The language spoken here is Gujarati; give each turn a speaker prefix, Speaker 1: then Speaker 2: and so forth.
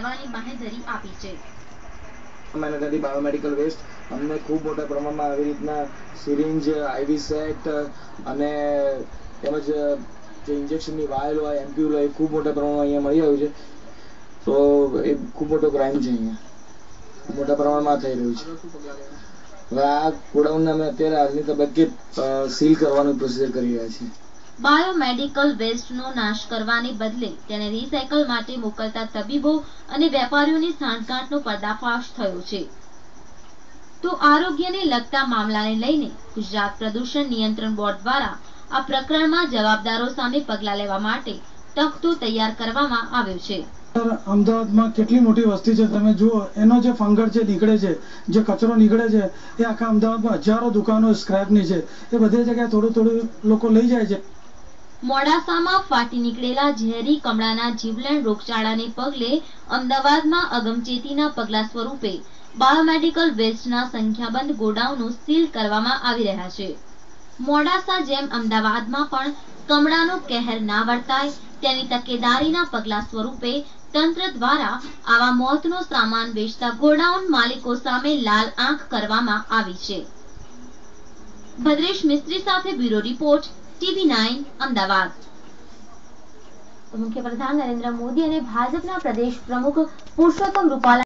Speaker 1: કરવાની બાંહેધરી આપી છે।
Speaker 2: મેનેટરી બાયોમેડિકલ વેસ્ટ અમને ખૂબ મોટા પ્રમાણમાં આવી રીતના સિરિંજ, આઈવી સેટ અને તેમજ જે ઇન્જેક્શનની વાયલ હોય, એમ્પ્યુલ હોય, ખૂબ મોટા પ્રમાણમાં અહીંયા મળી આવ્યું છે। તો એ ખૂબ મોટો ક્રાઇમ છે। અહીંયા મોટા પ્રમાણમાં થઈ રહ્યું છે। હવે આ ગોડાઉનને અમે અત્યારે હાલની તબક્કે સીલ કરવાનું પ્રોસીજર કરી રહ્યા છીએ।
Speaker 1: બાયોમેડિકલ વેસ્ટનો નાશ કરવાને બદલે તેને રિસાયકલ માટે મોકલતા તબીબો અને વેપારીઓની સાંઠગાંઠનો પર્દાફાશ થયો છે। તો આરોગ્યને લગતા મામલાને લઈને ગુજરાત પ્રદૂષણ નિયંત્રણ બોર્ડ દ્વારા આ પ્રકરણમાં જવાબદારો સામે પગલાં લેવા માટે તખ્તો તૈયાર કરવામાં આવ્યો છે।
Speaker 3: અમદાવાદમાં કેટલી મોટી વસ્તી છે, તમે જુઓ એનો જે ફંગર જે નીકળે છે, જે કચરો નીકળે છે, એ આખા અમદાવાદમાં હજારો દુકાનો સ્ક્રેપની છે। એ બધી જગ્યાએ થોડું થોડું લોકો લઈ જાય છે।
Speaker 1: મોડાસામાં ફાટી નીકળેલા ઝેરી કમળાના જીવલેણ રોગચાળાને પગલે અમદાવાદમાં અગમચેતીના પગલા સ્વરૂપે બાયોમેડિકલ વેસ્ટના સંખ્યાબંધ ગોડાઉનો સીલ કરવામાં આવી રહ્યા છે। મોડાસા જેમ અમદાવાદમાં પણ કમળાનો કહેર ના વર્તાય તેની તકેદારીના પગલા સ્વરૂપે તંત્ર દ્વારા આવા મોતનો સામાન વેચતા ગોડાઉન માલિકો સામે લાલ આંખ કરવામાં આવી છે। ભદ્રેશ મિસ્ત્રી સાથે બ્યુરો રિપોર્ટ, TV9 અમદાવાદ। મુખ્યપ્રધાન નરેન્દ્ર મોદી અને ભાજપના પ્રદેશ પ્રમુખ પુરુષોત્તમ રૂપાલા